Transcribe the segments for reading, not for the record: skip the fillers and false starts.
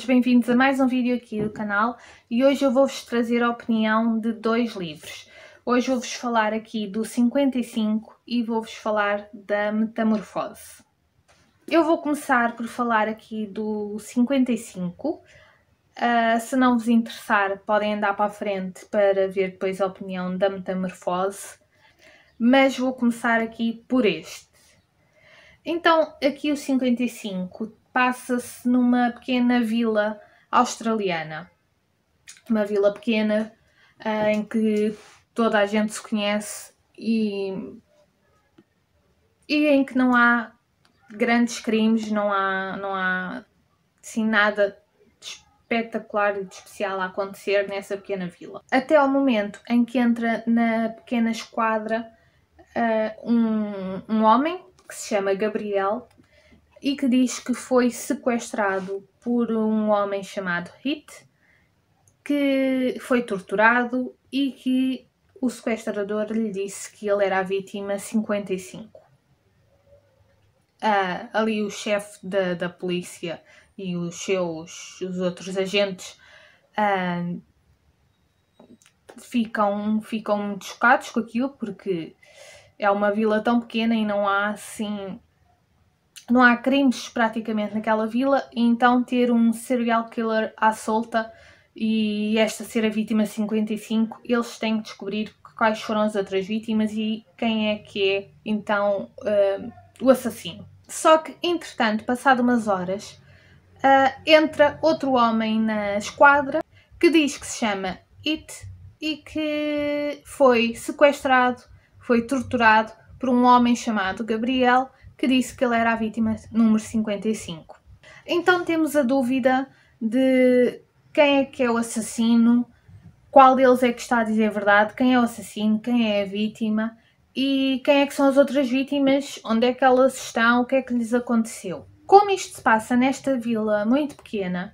bem-vindos a mais um vídeo aqui do canal e hoje eu vou-vos trazer a opinião de dois livros. Hoje vou-vos falar aqui do 55 e vou-vos falar da Metamorfose. Eu vou começar por falar aqui do 55. Se não vos interessar, podem andar para a frente para ver depois a opinião da Metamorfose, mas vou começar aqui por este. Então, aqui o 55 passa-se numa pequena vila australiana. Uma vila pequena em que toda a gente se conhece e em que não há grandes crimes, não há assim, nada de espetacular e de especial a acontecer nessa pequena vila. Até ao momento em que entra na pequena esquadra um homem que se chama Gabriel e que diz que foi sequestrado por um homem chamado Hit, que foi torturado e que o sequestrador lhe disse que ele era a vítima 55. Ali o chefe da polícia e os outros agentes ficam muito chocados com aquilo, porque é uma vila tão pequena e não há assim... não há crimes praticamente naquela vila, e então ter um serial killer à solta e esta ser a vítima 55, eles têm que descobrir quais foram as outras vítimas e quem é que é então o assassino. Só que, entretanto, passado umas horas, entra outro homem na esquadra que diz que se chama It e que foi sequestrado, foi torturado por um homem chamado Gabriel, que disse que ele era a vítima número 55. Então temos a dúvida de quem é que é o assassino, qual deles é que está a dizer a verdade, quem é o assassino, quem é a vítima e quem é que são as outras vítimas, onde é que elas estão, o que é que lhes aconteceu. Como isto se passa nesta vila muito pequena,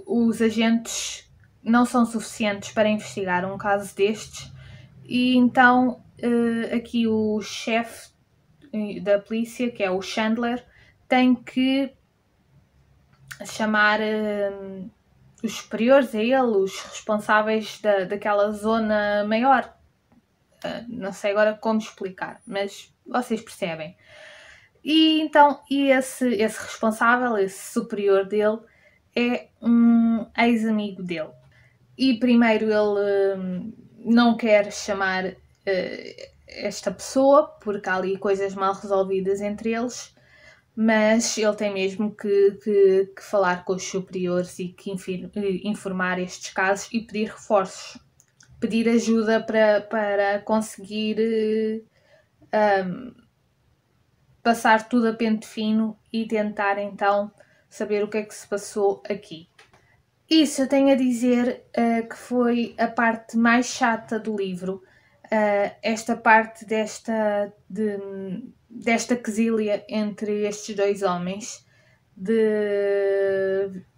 os agentes não são suficientes para investigar um caso destes e então aqui o chefe da polícia, que é o Chandler, tem que chamar os superiores a ele, os responsáveis daquela zona maior. Não sei agora como explicar, mas vocês percebem. E então esse responsável, esse superior dele, é um ex-amigo dele. E primeiro ele não quer chamar esta pessoa, porque há ali coisas mal resolvidas entre eles, mas ele tem mesmo que falar com os superiores e que informar estes casos e pedir reforços, pedir ajuda para conseguir passar tudo a pente fino e tentar então saber o que é que se passou aqui. Isso eu tenho a dizer que foi a parte mais chata do livro, esta parte desta quesilha entre estes dois homens,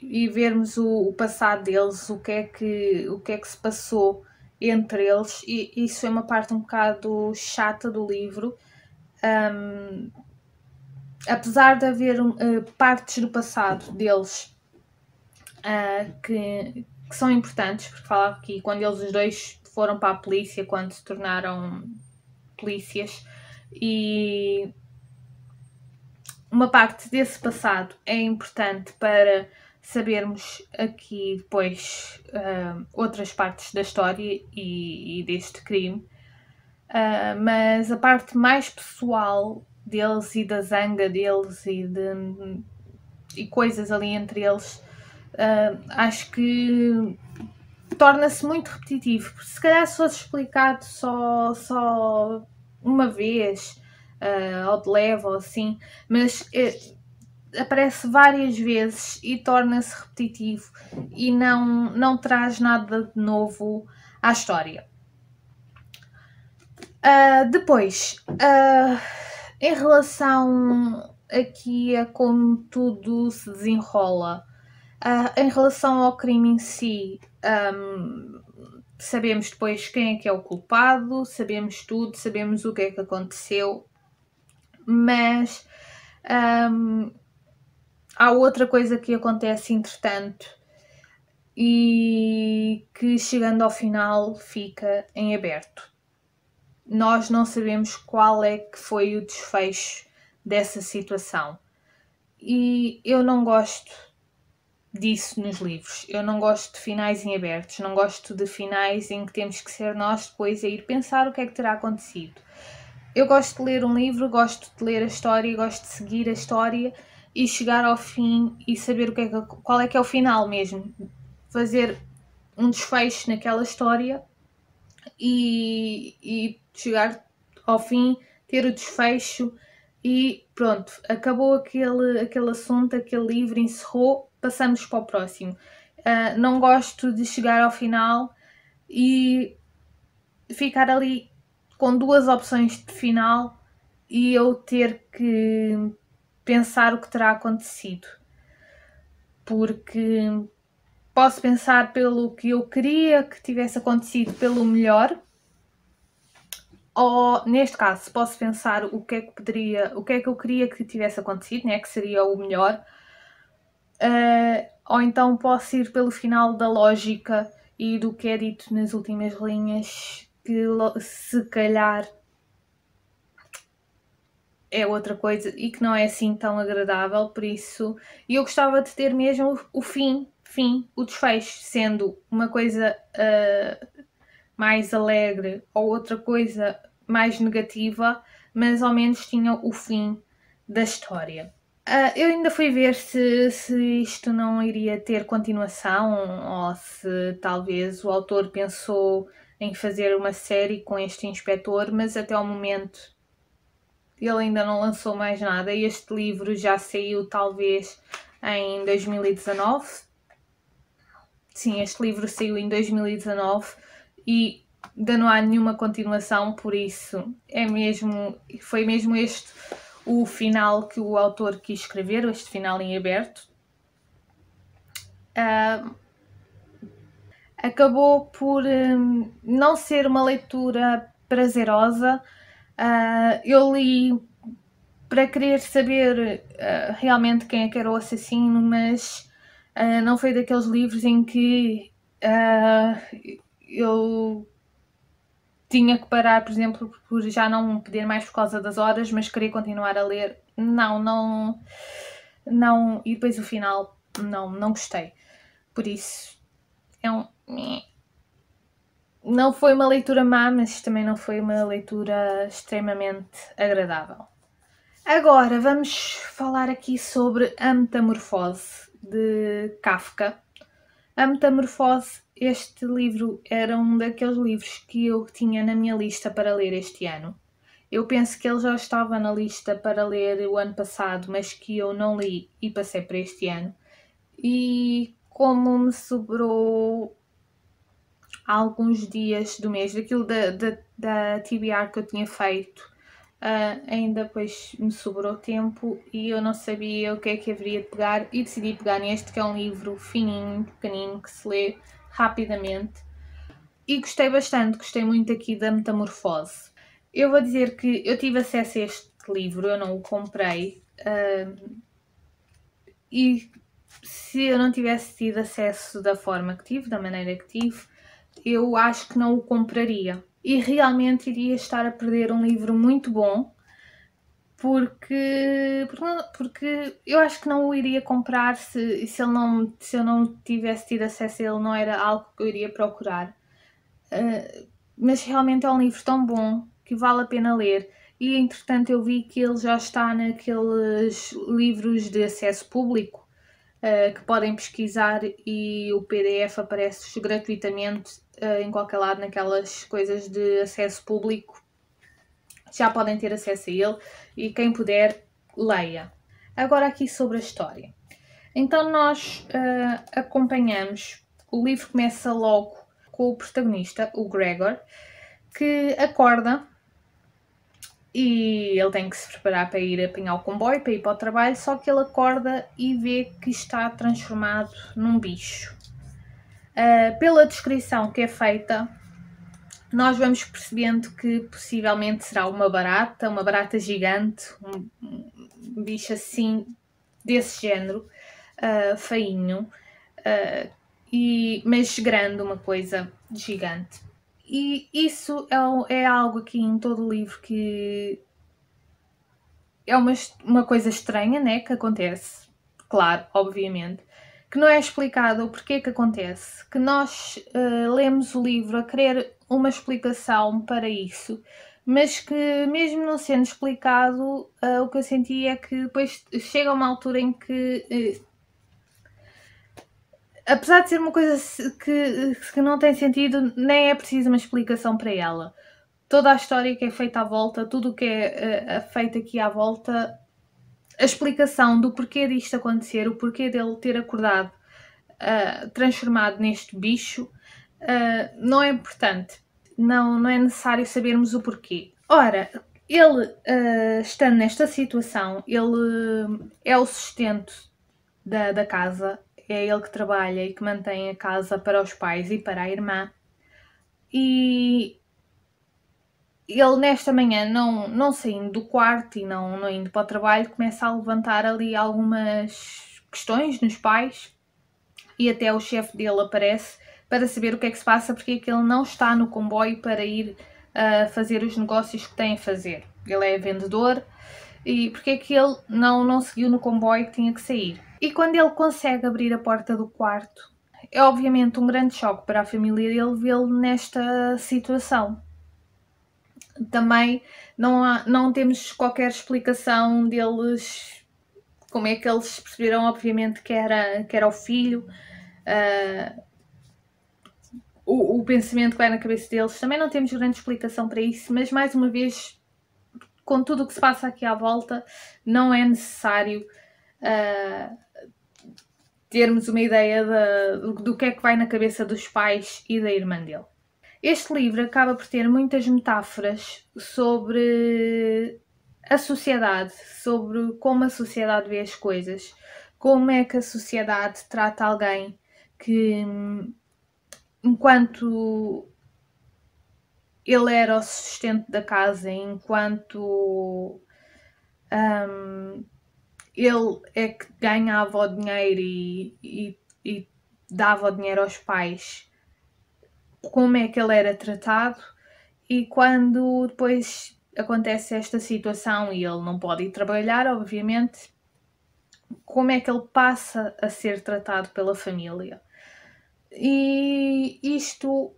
e vermos o passado deles, o que é que se passou entre eles, e isso é uma parte um bocado chata do livro. Apesar de haver partes do passado deles que são importantes, porque fala aqui quando eles os dois foram para a polícia, quando se tornaram polícias, e uma parte desse passado é importante para sabermos aqui depois outras partes da história e deste crime, mas a parte mais pessoal deles e da zanga deles e coisas ali entre eles, acho que torna-se muito repetitivo. Se calhar se fosse explicado só uma vez, ao de leve ou assim, mas aparece várias vezes e torna-se repetitivo e não traz nada de novo à história. Depois, em relação aqui a como tudo se desenrola, em relação ao crime em si, sabemos depois quem é que é o culpado, sabemos tudo, sabemos o que é que aconteceu, mas há outra coisa que acontece entretanto e que chegando ao final fica em aberto. Nós não sabemos qual é que foi o desfecho dessa situação. E eu não gosto disso nos livros. Eu não gosto de finais em abertos. Não gosto de finais em que temos que ser nós depois a ir pensar o que é que terá acontecido. Eu gosto de ler um livro, gosto de ler a história, gosto de seguir a história e chegar ao fim e saber qual é que é o final mesmo. Fazer um desfecho naquela história e chegar ao fim, ter o desfecho e pronto, acabou aquele assunto, aquele livro encerrou, passamos para o próximo. Não gosto de chegar ao final e ficar ali com duas opções de final e eu ter que pensar o que terá acontecido. Porque posso pensar pelo que eu queria que tivesse acontecido pelo melhor, ou neste caso posso pensar o que é que eu queria que tivesse acontecido, né, que seria o melhor, ou então posso ir pelo final da lógica e do que é dito nas últimas linhas, que se calhar é outra coisa e que não é assim tão agradável, por isso eu gostava de ter mesmo o fim, o desfecho, sendo uma coisa mais alegre ou outra coisa mais negativa, mas ao menos tinha o fim da história. Eu ainda fui ver se isto não iria ter continuação ou se talvez o autor pensou em fazer uma série com este inspetor, mas até ao momento ele ainda não lançou mais nada. Este livro já saiu talvez em 2019. Sim, este livro saiu em 2019 e ainda não há nenhuma continuação, por isso foi mesmo este o final que o autor quis escrever, este final em aberto. Acabou por não ser uma leitura prazerosa. Eu li para querer saber realmente quem é que era o assassino, mas não foi daqueles livros em que eu tinha que parar, por exemplo, por já não poder mais por causa das horas, mas queria continuar a ler. Não. E depois o final, não gostei. Por isso, não foi uma leitura má, mas também não foi uma leitura extremamente agradável. Agora vamos falar aqui sobre A Metamorfose, de Kafka. A Metamorfose, este livro era um daqueles livros que eu tinha na minha lista para ler este ano. Eu penso que ele já estava na lista para ler o ano passado, mas que eu não li e passei para este ano. E como me sobrou alguns dias do mês, daquilo da TBR que eu tinha feito, ainda depois me sobrou tempo e eu não sabia o que é que haveria de pegar e decidi pegar neste, que é um livro fininho, pequenino, que se lê rapidamente e gostei bastante, gostei muito aqui da Metamorfose. Eu vou dizer que eu tive acesso a este livro, eu não o comprei, e se eu não tivesse tido acesso da forma que tive, da maneira que tive, eu acho que não o compraria. E realmente iria estar a perder um livro muito bom, porque eu acho que não o iria comprar se eu não tivesse tido acesso a ele, não era algo que eu iria procurar. Mas realmente é um livro tão bom que vale a pena ler. E entretanto eu vi que ele já está naqueles livros de acesso público, que podem pesquisar e o PDF aparece gratuitamente em qualquer lado, naquelas coisas de acesso público. Já podem ter acesso a ele e quem puder, leia. Agora aqui sobre a história. Então nós acompanhamos, o livro começa logo com o protagonista, o Gregor, que acorda e ele tem que se preparar para ir apanhar o comboio, para ir para o trabalho, só que ele acorda e vê que está transformado num bicho. Pela descrição que é feita, nós vamos percebendo que possivelmente será uma barata gigante, um bicho assim desse género, feinho, mas grande, uma coisa gigante. E isso é algo aqui em todo o livro que é uma coisa estranha, né, que acontece, claro, obviamente, que não é explicado o porquê que acontece, que nós lemos o livro a querer uma explicação para isso, mas que mesmo não sendo explicado, o que eu senti é que depois chega uma altura em que, apesar de ser uma coisa que não tem sentido, nem é preciso uma explicação para ela. Toda a história que é feita à volta, tudo o que é feito aqui à volta, a explicação do porquê disto acontecer, o porquê dele ter acordado transformado neste bicho, não é importante. Não é necessário sabermos o porquê. Ora, ele, estando nesta situação, ele é o sustento da casa, é ele que trabalha e que mantém a casa para os pais e para a irmã. E ele nesta manhã, não saindo do quarto e não indo para o trabalho, começa a levantar ali algumas questões nos pais e até o chefe dele aparece para saber o que é que se passa, porque é que ele não está no comboio para ir fazer os negócios que tem a fazer. Ele é vendedor e porque é que ele não seguiu no comboio que tinha que sair. E quando ele consegue abrir a porta do quarto, é obviamente um grande choque para a família dele vê-lo nesta situação. Também não temos qualquer explicação deles, como é que eles perceberam, obviamente, que era o filho, o pensamento que vai na cabeça deles. Também não temos grande explicação para isso, mas mais uma vez, com tudo o que se passa aqui à volta, não é necessário termos uma ideia do que é que vai na cabeça dos pais e da irmã dele. Este livro acaba por ter muitas metáforas sobre a sociedade, sobre como a sociedade vê as coisas, como é que a sociedade trata alguém que, enquanto ele era o sustento da casa, enquanto ele é que ganhava o dinheiro e dava o dinheiro aos pais, como é que ele era tratado, e quando depois acontece esta situação e ele não pode ir trabalhar, obviamente, como é que ele passa a ser tratado pela família. E isto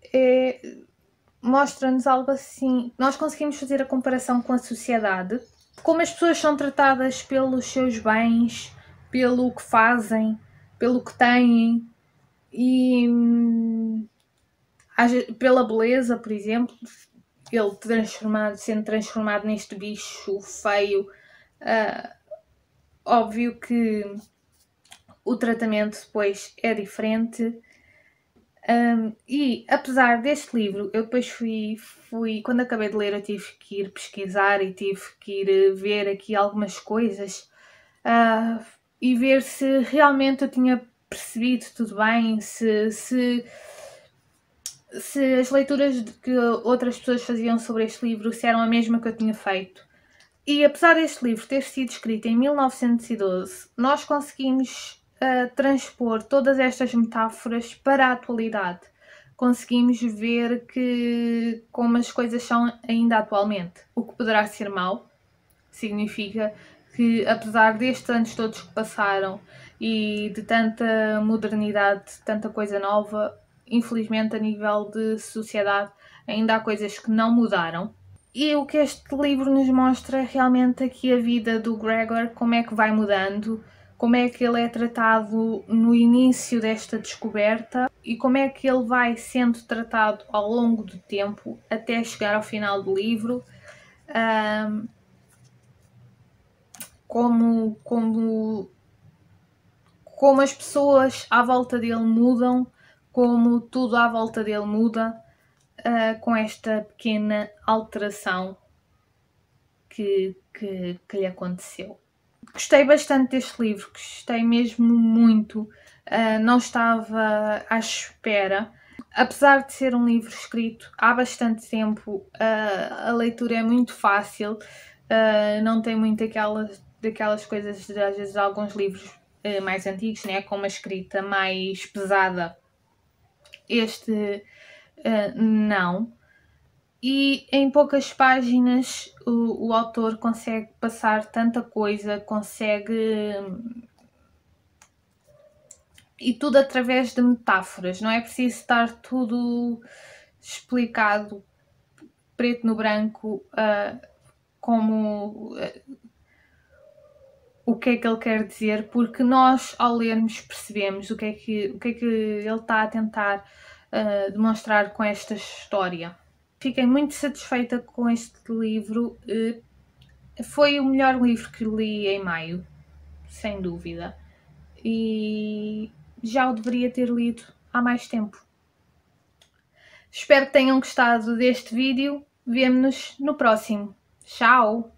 mostra-nos algo assim, nós conseguimos fazer a comparação com a sociedade, como as pessoas são tratadas pelos seus bens, pelo que fazem, pelo que têm e pela beleza, por exemplo, ele sendo transformado neste bicho feio. Óbvio que o tratamento depois é diferente. E apesar deste livro, eu depois quando acabei de ler, eu tive que ir pesquisar e tive que ir ver aqui algumas coisas e ver se realmente eu tinha percebido tudo bem, se as leituras que outras pessoas faziam sobre este livro se eram a mesma que eu tinha feito. E apesar deste livro ter sido escrito em 1912, nós conseguimos transpor todas estas metáforas para a atualidade. Conseguimos ver como as coisas são ainda atualmente. O que poderá ser mau significa que, apesar destes anos todos que passaram e de tanta modernidade, tanta coisa nova, infelizmente a nível de sociedade ainda há coisas que não mudaram. E o que este livro nos mostra é realmente aqui a vida do Gregor, como é que vai mudando, como é que ele é tratado no início desta descoberta e como é que ele vai sendo tratado ao longo do tempo até chegar ao final do livro. Como as pessoas à volta dele mudam, como tudo à volta dele muda, com esta pequena alteração que lhe aconteceu. Gostei bastante deste livro, gostei mesmo muito, não estava à espera. Apesar de ser um livro escrito há bastante tempo, a leitura é muito fácil, não tem muito aquela daquelas coisas, às vezes, de alguns livros mais antigos, né? Com uma escrita mais pesada. Este não. E em poucas páginas o autor consegue passar tanta coisa, consegue... E tudo através de metáforas, não é preciso estar tudo explicado preto no branco, como o que é que ele quer dizer, porque nós, ao lermos, percebemos o que é que ele está a tentar demonstrar com esta história. Fiquei muito satisfeita com este livro. Foi o melhor livro que li em maio, sem dúvida. E já o deveria ter lido há mais tempo. Espero que tenham gostado deste vídeo. Vemo-nos no próximo. Tchau!